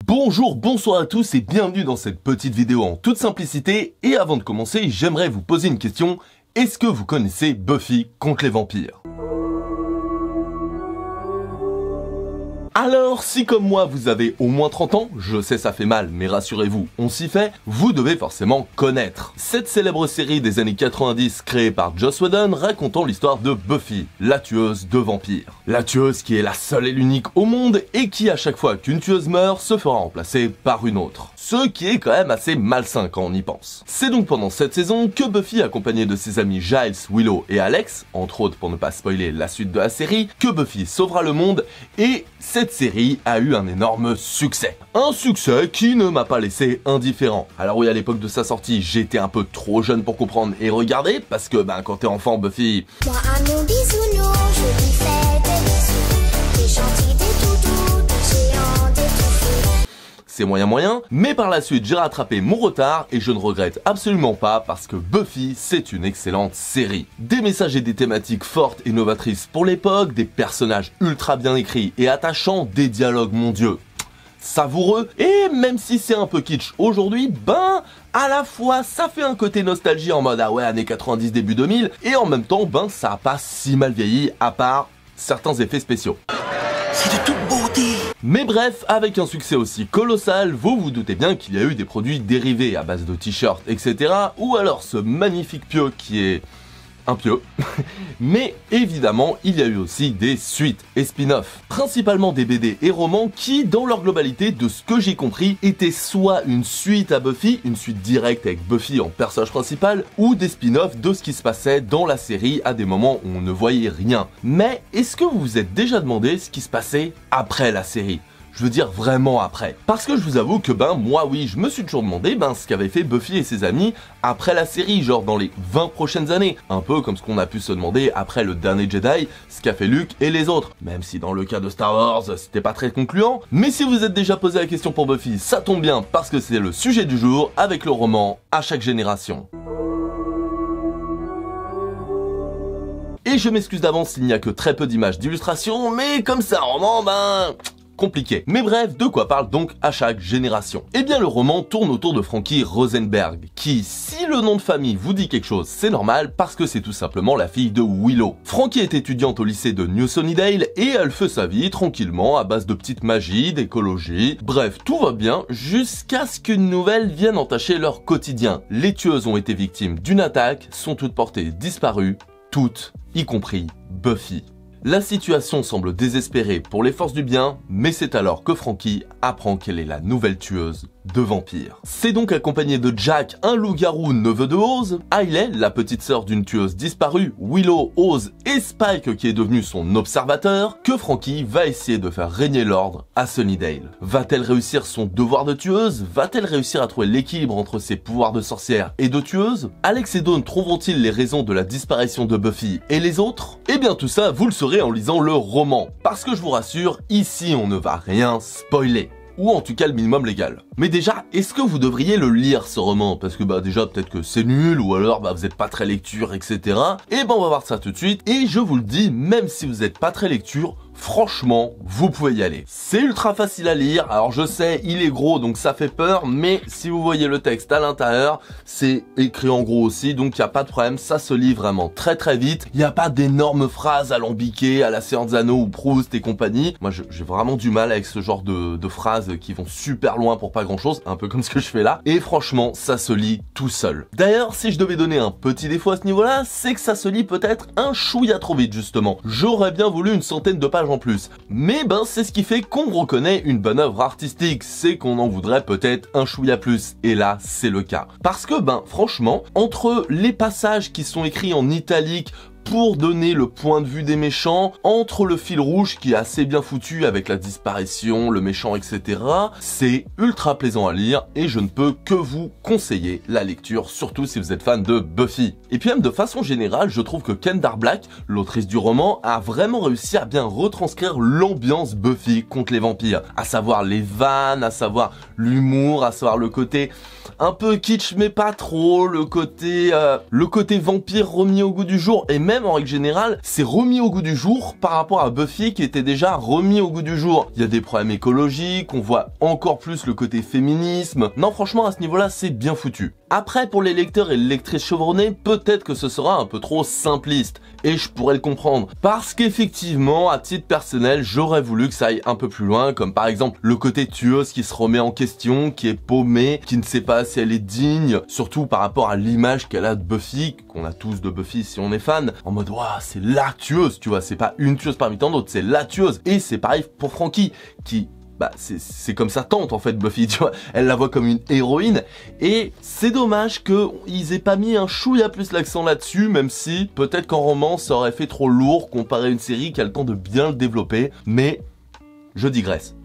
Bonjour, bonsoir à tous et bienvenue dans cette petite vidéo en toute simplicité. Et avant de commencer, j'aimerais vous poser une question. Est-ce que vous connaissez Buffy contre les vampires ? Alors, si comme moi vous avez au moins 30 ans, je sais ça fait mal, mais rassurez-vous, on s'y fait, vous devez forcément connaître cette célèbre série des années 90 créée par Joss Whedon racontant l'histoire de Buffy, la tueuse de vampires. La tueuse qui est la seule et l'unique au monde et qui à chaque fois qu'une tueuse meurt se fera remplacer par une autre. Ce qui est quand même assez malsain quand on y pense. C'est donc pendant cette saison que Buffy, accompagnée de ses amis Giles, Willow et Alex, entre autres pour ne pas spoiler la suite de la série, que Buffy sauvera le monde et cette série a eu un énorme succès. Un succès qui ne m'a pas laissé indifférent. Alors oui, à l'époque de sa sortie, j'étais un peu trop jeune pour comprendre et regarder, parce que quand t'es enfant, Buffy... Moi à mon bisounours, je lui fais des bisous, des gentils, des toutous, des géants, des toutous. C'est moyen, mais par la suite j'ai rattrapé mon retard et je ne regrette absolument pas parce que Buffy c'est une excellente série. Des messages et des thématiques fortes et novatrices pour l'époque, des personnages ultra bien écrits et attachants, des dialogues mon dieu savoureux, et même si c'est un peu kitsch aujourd'hui, à la fois ça fait un côté nostalgie en mode ah ouais années 90 début 2000 et en même temps ça a pas si mal vieilli à part certains effets spéciaux. C'est de toute beauté. Mais bref, avec un succès aussi colossal, vous vous doutez bien qu'il y a eu des produits dérivés à base de t-shirts, etc. Ou alors ce magnifique pieu qui est... un pieu. Mais évidemment, il y a eu aussi des suites et spin-offs. Principalement des BD et romans qui, dans leur globalité, de ce que j'ai compris, étaient soit une suite à Buffy, une suite directe avec Buffy en personnage principal, ou des spin-offs de ce qui se passait dans la série à des moments où on ne voyait rien. Mais est-ce que vous vous êtes déjà demandé ce qui se passait après la série ? Je veux dire vraiment après. Parce que je vous avoue que moi oui, je me suis toujours demandé ce qu'avaient fait Buffy et ses amis après la série, genre dans les 20 prochaines années. Un peu comme ce qu'on a pu se demander après le dernier Jedi, ce qu'a fait Luke et les autres. Même si dans le cas de Star Wars, c'était pas très concluant. Mais si vous êtes déjà posé la question pour Buffy, ça tombe bien parce que c'est le sujet du jour avec le roman À chaque génération. Et je m'excuse d'avance, il n'y a que très peu d'images d'illustration, mais comme c'est un roman, compliqué. Mais bref, de quoi parle donc À chaque génération ? Eh bien le roman tourne autour de Frankie Rosenberg, qui, si le nom de famille vous dit quelque chose, c'est normal parce que c'est tout simplement la fille de Willow. Frankie est étudiante au lycée de New Sunnydale et elle fait sa vie tranquillement à base de petites magies, d'écologie, bref, tout va bien jusqu'à ce qu'une nouvelle vienne entacher leur quotidien. Les tueuses ont été victimes d'une attaque, sont toutes portées disparues, toutes, y compris Buffy. La situation semble désespérée pour les forces du bien, mais c'est alors que Frankie apprend qu'elle est la nouvelle tueuse de vampires. C'est donc accompagné de Jack, un loup-garou neveu de Oz, Hailey, la petite sœur d'une tueuse disparue, Willow, Oz et Spike qui est devenu son observateur, que Frankie va essayer de faire régner l'ordre à Sunnydale. Va-t-elle réussir son devoir de tueuse ? Va-t-elle réussir à trouver l'équilibre entre ses pouvoirs de sorcière et de tueuse ? Alex et Dawn trouveront-ils les raisons de la disparition de Buffy et les autres ? Eh bien tout ça, vous le saurez en lisant le roman. Parce que je vous rassure, ici on ne va rien spoiler. Ou en tout cas le minimum légal. Mais déjà, est-ce que vous devriez le lire ce roman ? Parce que déjà peut-être que c'est nul, ou alors vous êtes pas très lecture, etc. Et on va voir ça tout de suite. Et je vous le dis, même si vous êtes pas très lecture, franchement, vous pouvez y aller. C'est ultra facile à lire, alors je sais, il est gros donc ça fait peur, mais si vous voyez le texte à l'intérieur, c'est écrit en gros aussi, donc il n'y a pas de problème, ça se lit vraiment très très vite. Il n'y a pas d'énormes phrases alambiquées à la Seigneur des Anneaux ou Proust et compagnie. Moi j'ai vraiment du mal avec ce genre de phrases qui vont super loin pour pas grand chose, un peu comme ce que je fais là, et franchement ça se lit tout seul. D'ailleurs, si je devais donner un petit défaut à ce niveau-là, c'est que ça se lit peut-être un chouïa trop vite justement. J'aurais bien voulu une centaine de pages en plus. Mais c'est ce qui fait qu'on reconnaît une bonne œuvre artistique, c'est qu'on en voudrait peut-être un chouïa plus, et là c'est le cas. Parce que franchement, entre les passages qui sont écrits en italique pour donner le point de vue des méchants, entre le fil rouge qui est assez bien foutu avec la disparition, le méchant, etc. C'est ultra plaisant à lire et je ne peux que vous conseiller la lecture, surtout si vous êtes fan de Buffy. Et puis même de façon générale, je trouve que Kendare Black, l'autrice du roman, a vraiment réussi à bien retranscrire l'ambiance Buffy contre les vampires, à savoir les vannes, à savoir l'humour, à savoir le côté un peu kitsch mais pas trop, le côté vampire remis au goût du jour, et même même en règle générale, c'est remis au goût du jour par rapport à Buffy qui était déjà remis au goût du jour. Il y a des problèmes écologiques, on voit encore plus le côté féminisme. Non, franchement, à ce niveau-là, c'est bien foutu. Après, pour les lecteurs et les lectrices chevronnés, peut-être que ce sera un peu trop simpliste, et je pourrais le comprendre. Parce qu'effectivement, à titre personnel, j'aurais voulu que ça aille un peu plus loin, comme par exemple le côté tueuse qui se remet en question, qui est paumée, qui ne sait pas si elle est digne, surtout par rapport à l'image qu'elle a de Buffy, qu'on a tous de Buffy si on est fan, en mode waouh, c'est la tueuse, tu vois, c'est pas une tueuse parmi tant d'autres, c'est la tueuse. Et c'est pareil pour Frankie, qui... bah c'est comme sa tante en fait, Buffy, tu vois, elle la voit comme une héroïne, et c'est dommage qu'ils aient pas mis un chouïa plus l'accent là-dessus, même si peut-être qu'en roman ça aurait fait trop lourd comparé à une série qui a le temps de bien le développer, mais je digresse.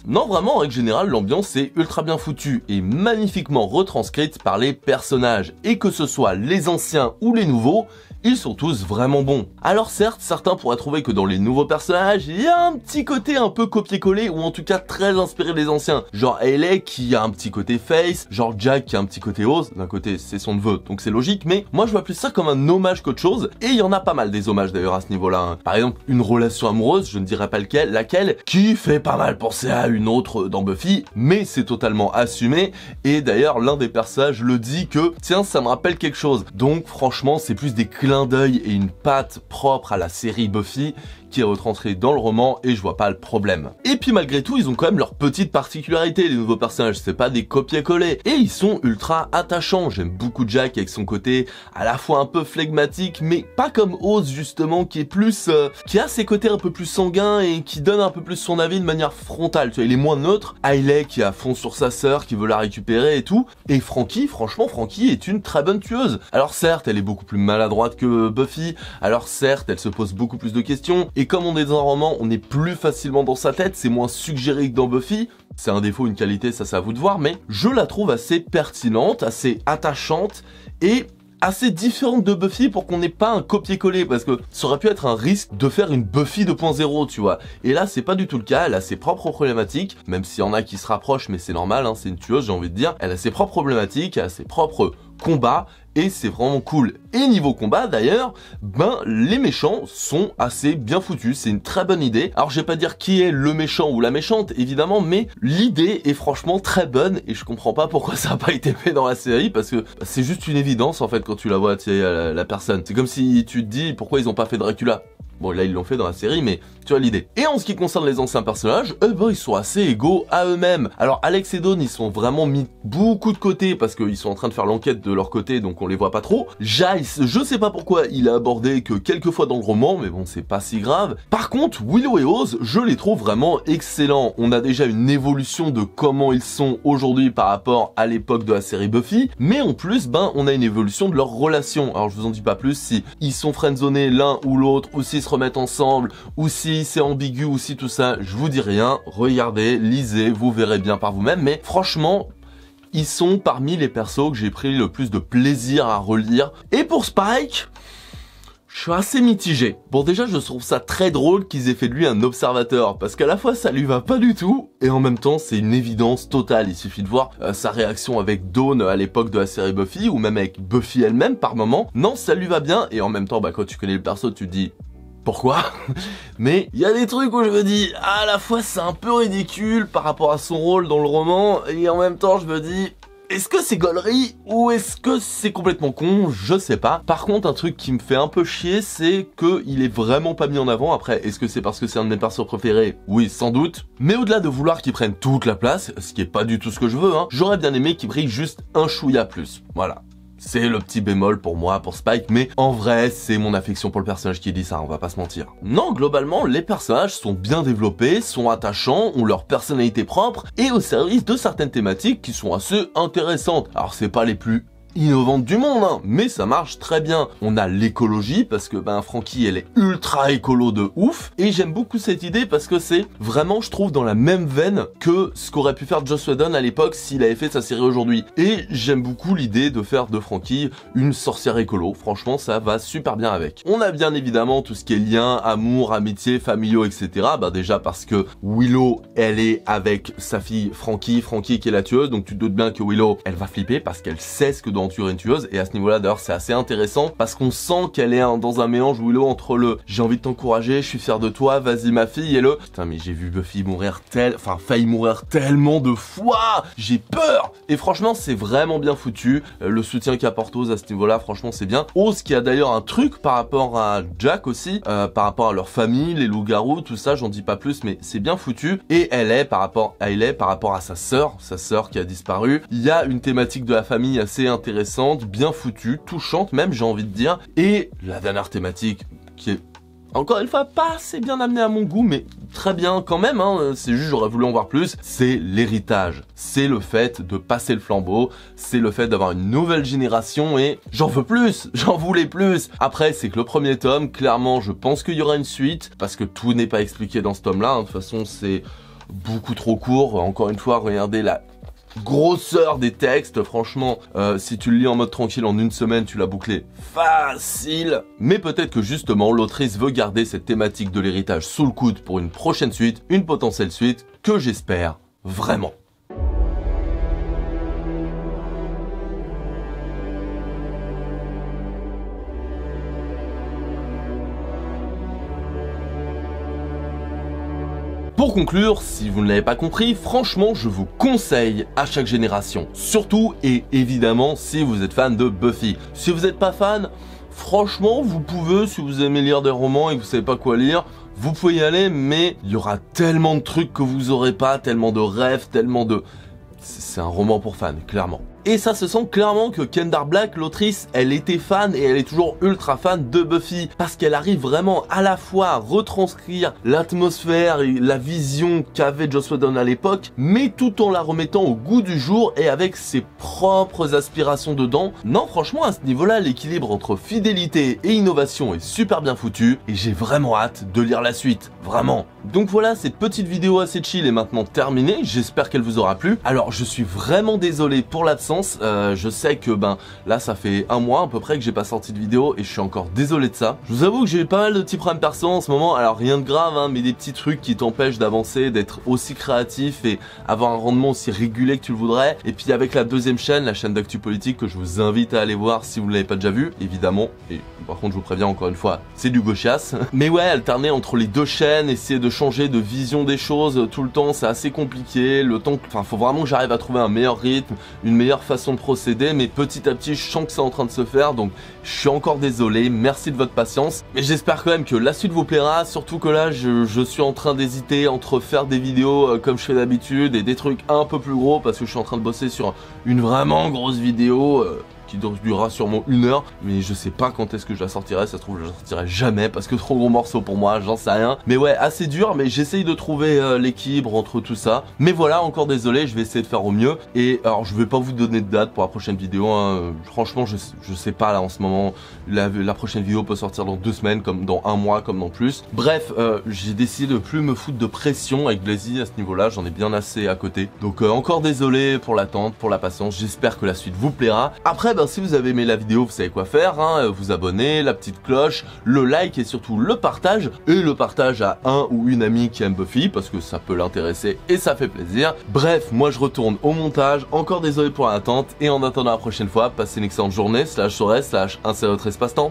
Non, vraiment, en règle générale, l'ambiance est ultra bien foutue et magnifiquement retranscrite par les personnages, et que ce soit les anciens ou les nouveaux, ils sont tous vraiment bons. Alors certes, certains pourraient trouver que dans les nouveaux personnages, il y a un petit côté un peu copier-coller, ou en tout cas très inspiré des anciens. Genre Hayley qui a un petit côté Face, genre Jack qui a un petit côté Oz, d'un côté c'est son neveu, donc c'est logique, mais moi je vois plus ça comme un hommage qu'autre chose, et il y en a pas mal des hommages d'ailleurs à ce niveau-là. Hein. Par exemple, une relation amoureuse, je ne dirais pas laquelle, qui fait pas mal penser à une autre dans Buffy, mais c'est totalement assumé, et d'ailleurs l'un des personnages le dit que, tiens, ça me rappelle quelque chose. Donc franchement, c'est plus des clins d'œil et une patte propre à la série Buffy qui est retranscrite dans le roman, et je vois pas le problème. Et puis malgré tout, ils ont quand même leur petite particularité, les nouveaux personnages, c'est pas des copier-coller, et ils sont ultra attachants. J'aime beaucoup Jack avec son côté à la fois un peu flegmatique, mais pas comme Oz justement, qui est plus, qui a ses côtés un peu plus sanguins et qui donne un peu plus son avis de manière frontale, tu vois, il est moins neutre. Hayley qui est à fond sur sa sœur, qui veut la récupérer et tout, et Frankie, franchement, Frankie est une très bonne tueuse. Alors certes, elle est beaucoup plus maladroite que Buffy, alors certes, elle se pose beaucoup plus de questions, et comme on est dans un roman, on est plus facilement dans sa tête, c'est moins suggéré que dans Buffy. C'est un défaut, une qualité, ça c'est à vous de voir, mais je la trouve assez pertinente, assez attachante, et assez différente de Buffy pour qu'on n'ait pas un copier-coller, parce que ça aurait pu être un risque de faire une Buffy 2.0, tu vois. Et là, c'est pas du tout le cas, elle a ses propres problématiques, même s'il y en a qui se rapprochent, mais c'est normal, hein, c'est une tueuse, j'ai envie de dire. Elle a ses propres problématiques, elle a ses propres combats, et c'est vraiment cool. Et niveau combat d'ailleurs, ben les méchants sont assez bien foutus, c'est une très bonne idée. Alors je vais pas dire qui est le méchant ou la méchante évidemment, mais l'idée est franchement très bonne, et je comprends pas pourquoi ça a pas été fait dans la série, parce que c'est juste une évidence en fait quand tu la vois, tu sais, la personne. C'est comme si tu te dis pourquoi ils ont pas fait Dracula. Bon, là, ils l'ont fait dans la série, mais tu vois l'idée. Et en ce qui concerne les anciens personnages, ils sont assez égaux à eux-mêmes. Alors, Alex et Dawn, ils sont vraiment mis beaucoup de côté parce qu'ils sont en train de faire l'enquête de leur côté, donc on les voit pas trop. Giles, je sais pas pourquoi il est abordé que quelques fois dans le roman, mais bon, c'est pas si grave. Par contre, Willow et Oz, je les trouve vraiment excellents. On a déjà une évolution de comment ils sont aujourd'hui par rapport à l'époque de la série Buffy, mais en plus, ben, on a une évolution de leur relation. Alors, je vous en dis pas plus si ils sont friendzonés l'un ou l'autre, ou s'ils se remettent ensemble, ou si c'est ambigu, ou si tout ça, je vous dis rien, regardez, lisez, vous verrez bien par vous-même, mais franchement, ils sont parmi les persos que j'ai pris le plus de plaisir à relire. Et pour Spike, je suis assez mitigé. Bon, déjà, je trouve ça très drôle qu'ils aient fait de lui un observateur, parce qu'à la fois, ça lui va pas du tout, et en même temps, c'est une évidence totale. Il suffit de voir sa réaction avec Dawn à l'époque de la série Buffy, ou même avec Buffy elle-même par moment. Non, ça lui va bien, et en même temps, bah, quand tu connais le perso, tu te dis... pourquoi? Mais il y a des trucs où je me dis, à la fois c'est un peu ridicule par rapport à son rôle dans le roman, et en même temps je me dis, est-ce que c'est gaulerie ou est-ce que c'est complètement con? Je sais pas. Par contre, un truc qui me fait un peu chier, c'est qu'il est vraiment pas mis en avant. Après, est-ce que c'est parce que c'est un de mes persos préférés? Oui, sans doute. Mais au-delà de vouloir qu'il prenne toute la place, ce qui est pas du tout ce que je veux, hein, j'aurais bien aimé qu'il brille juste un chouïa plus. Voilà. C'est le petit bémol pour moi, pour Spike, mais en vrai, c'est mon affection pour le personnage qui dit ça, on va pas se mentir. Non, globalement, les personnages sont bien développés, sont attachants, ont leur personnalité propre, et au service de certaines thématiques qui sont assez intéressantes. Alors c'est pas les plus innovante du monde, hein, mais ça marche très bien. On a l'écologie, parce que ben Frankie, elle est ultra écolo de ouf, et j'aime beaucoup cette idée parce que c'est vraiment, je trouve, dans la même veine que ce qu'aurait pu faire Joss Whedon à l'époque s'il avait fait sa série aujourd'hui. Et j'aime beaucoup l'idée de faire de Frankie une sorcière écolo, franchement ça va super bien avec. On a bien évidemment tout ce qui est lien, amour, amitié, familiaux, etc. Bah déjà parce que Willow, elle est avec sa fille Frankie qui est la tueuse, donc tu te doutes bien que Willow, elle va flipper parce qu'elle sait ce que doit talentueuse et une tueuse, et à ce niveau-là d'ailleurs c'est assez intéressant parce qu'on sent qu'elle est dans un mélange Willow entre le j'ai envie de t'encourager, je suis fier de toi, vas-y ma fille, et le putain mais j'ai vu Buffy mourir failli mourir tellement de fois, j'ai peur. Et franchement c'est vraiment bien foutu, le soutien qu'apporte Oz à ce niveau-là, franchement c'est bien. Oz qui a d'ailleurs un truc par rapport à Jack aussi, par rapport à leur famille, les loups-garous, tout ça, j'en dis pas plus, mais c'est bien foutu. Et elle est par rapport à sa sœur qui a disparu. Il y a une thématique de la famille assez intéressante, bien foutue, touchante même, j'ai envie de dire. Et la dernière thématique qui est encore une fois pas assez bien amenée à mon goût, mais très bien quand même, hein, c'est juste j'aurais voulu en voir plus, c'est l'héritage. C'est le fait de passer le flambeau, c'est le fait d'avoir une nouvelle génération et j'en veux plus, j'en voulais plus. Après c'est que le premier tome, clairement je pense qu'il y aura une suite, parce que tout n'est pas expliqué dans ce tome-là, hein. De toute façon c'est beaucoup trop court, encore une fois regardez la grosseur des textes, franchement, si tu le lis en mode tranquille en une semaine, tu l'as bouclé facile. Mais peut-être que justement, l'autrice veut garder cette thématique de l'héritage sous le coude pour une prochaine suite, une potentielle suite, que j'espère vraiment. Pour conclure, si vous ne l'avez pas compris, franchement, je vous conseille à chaque génération. Surtout et évidemment si vous êtes fan de Buffy. Si vous n'êtes pas fan, franchement, vous pouvez, si vous aimez lire des romans et que vous savez pas quoi lire, vous pouvez y aller, mais il y aura tellement de trucs que vous aurez pas, tellement de rêves, tellement de... C'est un roman pour fans, clairement. Et ça se sent clairement que Kendare Black, l'autrice, elle était fan et elle est toujours ultra fan de Buffy parce qu'elle arrive vraiment à la fois à retranscrire l'atmosphère et la vision qu'avait Joss Whedon à l'époque, mais tout en la remettant au goût du jour et avec ses propres aspirations dedans. Non, franchement, à ce niveau-là, l'équilibre entre fidélité et innovation est super bien foutu et j'ai vraiment hâte de lire la suite, vraiment. Donc voilà, cette petite vidéo assez chill est maintenant terminée, j'espère qu'elle vous aura plu. Alors, je suis vraiment désolé pour l'absence. Je sais que là ça fait un mois à peu près que j'ai pas sorti de vidéo et je suis encore désolé de ça. Je vous avoue que j'ai eu pas mal de petits problèmes perso en ce moment, alors rien de grave hein, mais des petits trucs qui t'empêchent d'avancer, d'être aussi créatif et avoir un rendement aussi régulier que tu le voudrais. Et puis avec la deuxième chaîne, la chaîne d'actu politique que je vous invite à aller voir si vous ne l'avez pas déjà vu, évidemment. Et par contre je vous préviens encore une fois, c'est du gauchias. Mais ouais, alterner entre les deux chaînes, essayer de changer de vision des choses tout le temps, c'est assez compliqué. Le temps, faut vraiment que j'arrive à trouver un meilleur rythme, une meilleure façon de procéder, mais petit à petit je sens que c'est en train de se faire, donc je suis encore désolé, merci de votre patience, mais j'espère quand même que la suite vous plaira, surtout que là je suis en train d'hésiter entre faire des vidéos comme je fais d'habitude et des trucs un peu plus gros parce que je suis en train de bosser sur une vraiment grosse vidéo qui durera sûrement 1 heure, mais je sais pas quand est-ce que je la sortirai, ça se trouve je la sortirai jamais parce que trop gros morceau pour moi, j'en sais rien. Mais ouais, assez dur, mais j'essaye de trouver l'équilibre entre tout ça. Mais voilà, encore désolé, je vais essayer de faire au mieux. Et alors je vais pas vous donner de date pour la prochaine vidéo, hein. Franchement je sais pas là en ce moment, la prochaine vidéo peut sortir dans 2 semaines, comme dans 1 mois, comme dans plus. Bref, j'ai décidé de plus me foutre de pression avec Blazy à ce niveau-là, j'en ai bien assez à côté. Donc encore désolé pour l'attente, pour la patience, j'espère que la suite vous plaira. Après, si vous avez aimé la vidéo, vous savez quoi faire, hein, vous abonner, la petite cloche, le like et surtout le partage. Et le partage à un ou une amie qui aime Buffy, parce que ça peut l'intéresser et ça fait plaisir. Bref, moi je retourne au montage, encore désolé pour l'attente, et en attendant la prochaine fois, passez une excellente journée, /soirée, /un c'est votre espace-temps.